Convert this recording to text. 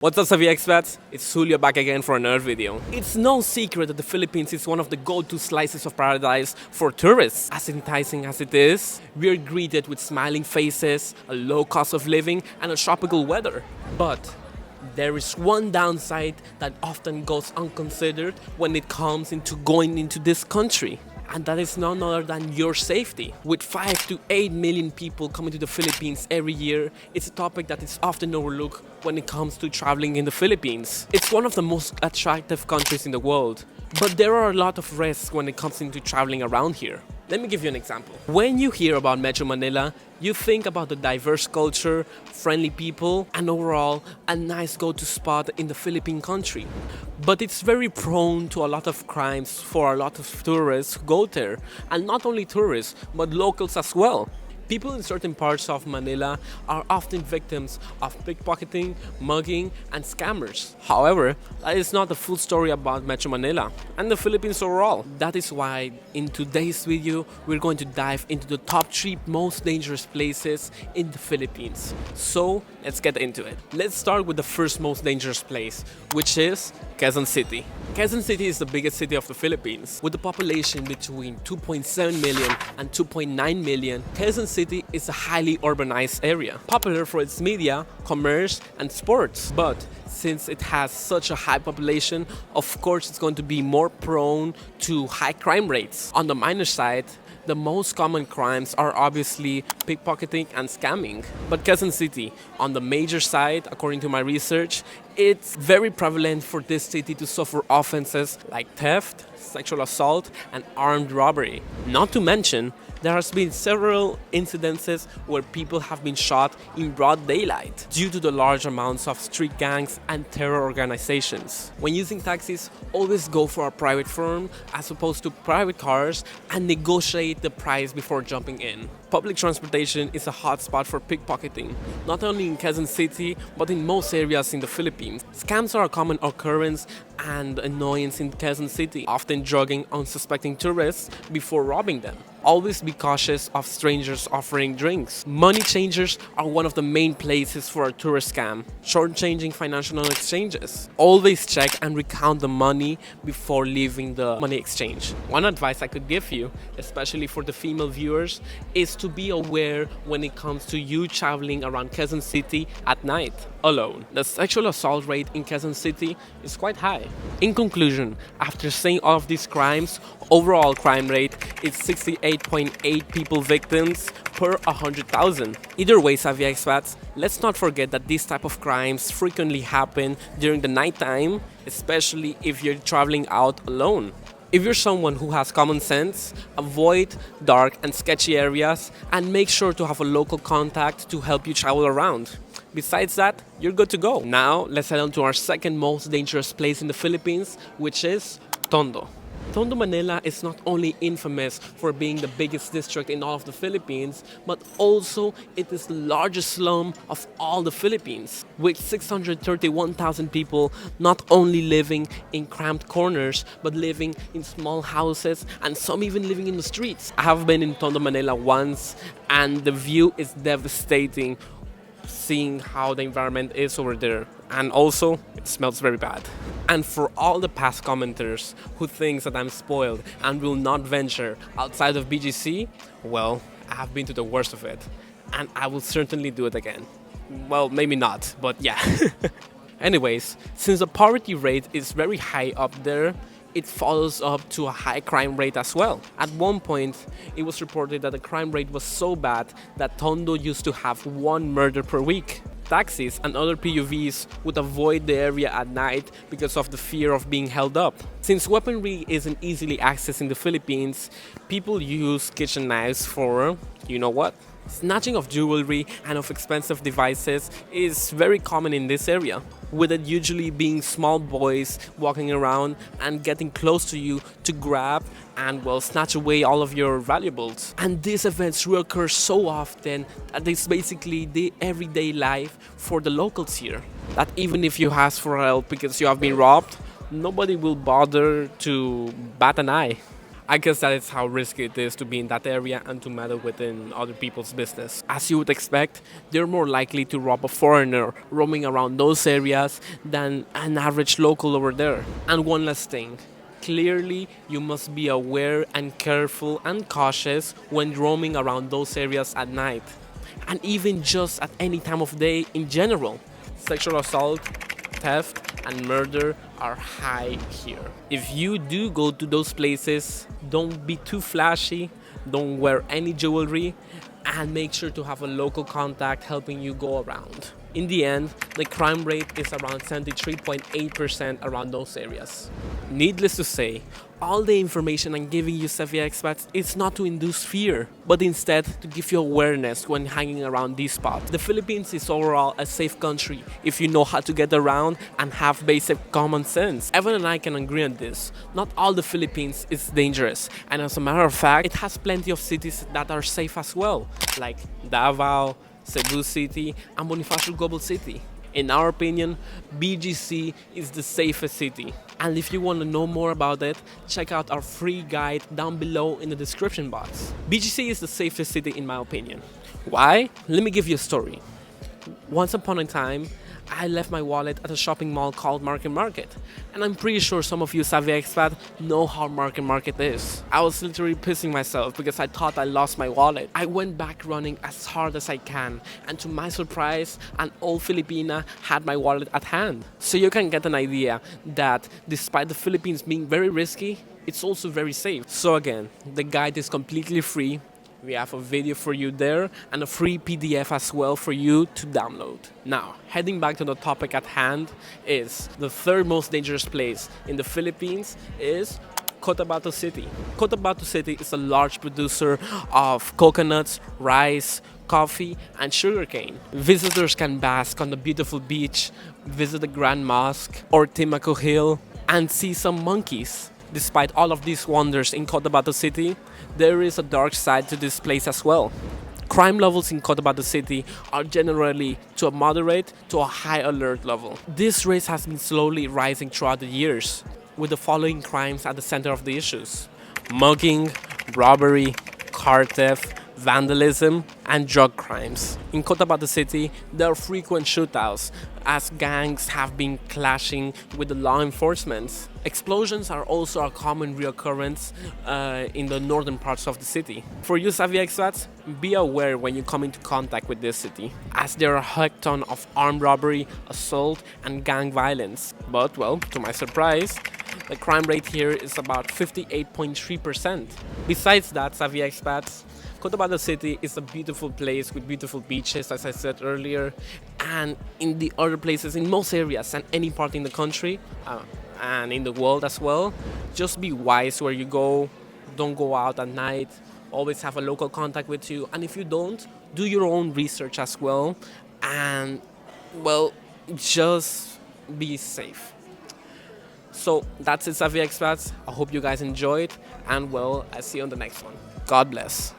What's up, Savvy expats? It's Julio back again for another video. It's no secret that the Philippines is one of the go-to slices of paradise for tourists. As enticing as it is, we're greeted with smiling faces, a low cost of living, and a tropical weather. But there is one downside that often goes unconsidered when it comes into going into this country. And that is none other than your safety. With 5 to 8 million people coming to the Philippines every year, it's a topic that is often overlooked when it comes to traveling in the Philippines. It's one of the most attractive countries in the world, but there are a lot of risks when it comes into traveling around here. Let me give you an example. When you hear about Metro Manila, you think about the diverse culture, friendly people, and overall a nice go-to spot in the Philippine country. But it's very prone to a lot of crimes for a lot of tourists who go there. And not only tourists, but locals as well. People in certain parts of Manila are often victims of pickpocketing, mugging, and scammers. However, that is not the full story about Metro Manila and the Philippines overall. That is why in today's video, we're going to dive into the top 3 most dangerous places in the Philippines. So let's get into it. Let's start with the first most dangerous place, which is Quezon City. Quezon City is the biggest city of the Philippines. With a population between 2.7 million and 2.9 million, Quezon City is a highly urbanized area, popular for its media, commerce, and sports. But since it has such a high population, of course it's going to be more prone to high crime rates. On the minor side, the most common crimes are obviously pickpocketing and scamming. But Quezon City, on the major side, according to my research, it's very prevalent for this city to suffer offenses like theft, sexual assault, and armed robbery. Not to mention, there has been several incidences where people have been shot in broad daylight due to the large amounts of street gangs and terror organizations. When using taxis, always go for a private firm as opposed to private cars and negotiate the price before jumping in. Public transportation is a hotspot for pickpocketing, not only in Quezon City but in most areas in the Philippines. Scams are a common occurrence and annoyance in Quezon City, often drugging unsuspecting tourists before robbing them. Always be cautious of strangers offering drinks. Money changers are one of the main places for a tourist scam, shortchanging financial exchanges. Always check and recount the money before leaving the money exchange. One advice I could give you, especially for the female viewers, is to be aware when it comes to you traveling around Quezon City at night alone. The sexual assault rate in Quezon City is quite high. In conclusion, after saying all of these crimes, overall crime rate is 68.8 people victims per 100,000. Either way, savvy expats, let's not forget that these type of crimes frequently happen during the nighttime, especially if you're traveling out alone. If you're someone who has common sense, avoid dark and sketchy areas and make sure to have a local contact to help you travel around. Besides that, you're good to go. Now, let's head on to our second most dangerous place in the Philippines, which is Tondo. Tondo, Manila is not only infamous for being the biggest district in all of the Philippines, but also it is the largest slum of all the Philippines, with 631,000 people not only living in cramped corners, but living in small houses and some even living in the streets. I have been in Tondo, Manila once, and the view is devastating, seeing how the environment is over there, and also it smells very bad. And for all the past commenters who thinks that I'm spoiled and will not venture outside of BGC, well, I have been to the worst of it, and I will certainly do it again. Well, maybe not, but yeah. Anyways, since the poverty rate is very high up there, it follows up to a high crime rate as well. At one point, it was reported that the crime rate was so bad that Tondo used to have 1 murder per week. Taxis and other PUVs would avoid the area at night because of the fear of being held up. Since weaponry isn't easily accessed in the Philippines, people use kitchen knives for, you know what? Snatching of jewelry and of expensive devices is very common in this area, with it usually being small boys walking around and getting close to you to grab and, well, snatch away all of your valuables. And these events reoccur so often that it's basically the everyday life for the locals here. That even if you ask for help because you have been robbed, nobody will bother to bat an eye. I guess that is how risky it is to be in that area and to meddle within other people's business. As you would expect, they're more likely to rob a foreigner roaming around those areas than an average local over there. And one last thing. Clearly, you must be aware and careful and cautious when roaming around those areas at night. And even just at any time of day in general. Sexual assault, theft, and murder are high here. If you do go to those places, don't be too flashy, don't wear any jewelry, and make sure to have a local contact helping you go around. In the end, the crime rate is around 73.8% around those areas. Needless to say, all the information I'm giving you, Sevilla expats, is not to induce fear, but instead to give you awareness when hanging around these spots. The Philippines is overall a safe country if you know how to get around and have basic common sense. Evan and I can agree on this. Not all the Philippines is dangerous, and as a matter of fact, it has plenty of cities that are safe as well, like Davao, Cebu City, and Bonifacio Global City. In our opinion, BGC is the safest city. And if you want to know more about it, check out our free guide down below in the description box. BGC is the safest city in my opinion. Why? Let me give you a story. Once upon a time, I left my wallet at a shopping mall called Market Market. And I'm pretty sure some of you savvy expat know how Market Market is. I was literally pissing myself because I thought I lost my wallet. I went back running as hard as I can, and to my surprise, an old Filipina had my wallet at hand. So you can get an idea that despite the Philippines being very risky, it's also very safe. So again, the guide is completely free. We have a video for you there and a free PDF as well for you to download. Now, heading back to the topic at hand is the third most dangerous place in the Philippines is Cotabato City. Cotabato City is a large producer of coconuts, rice, coffee, and sugarcane. Visitors can bask on the beautiful beach, visit the Grand Mosque or Timaco Hill, and see some monkeys. Despite all of these wonders in Cotabato City, there is a dark side to this place as well. Crime levels in Cotabato City are generally to a moderate to a high alert level. This rate has been slowly rising throughout the years, with the following crimes at the center of the issues: mugging, robbery, car theft, vandalism, and drug crimes. In Cotabato City, there are frequent shootouts as gangs have been clashing with the law enforcement. Explosions are also a common reoccurrence in the northern parts of the city. For you savvy expats, be aware when you come into contact with this city, as there are a heck ton of armed robbery, assault, and gang violence. But, well, to my surprise, the crime rate here is about 58.3%. Besides that, savvy expats, Cotabato City is a beautiful place with beautiful beaches, as I said earlier, and in the other places, in most areas and any part in the country and in the world as well, just be wise where you go. Don't go out at night. Always have a local contact with you, and if you don't, do your own research as well, and well, just be safe. So that's it, savvy expats. I hope you guys enjoyed, and well, I'll see you on the next one. God bless.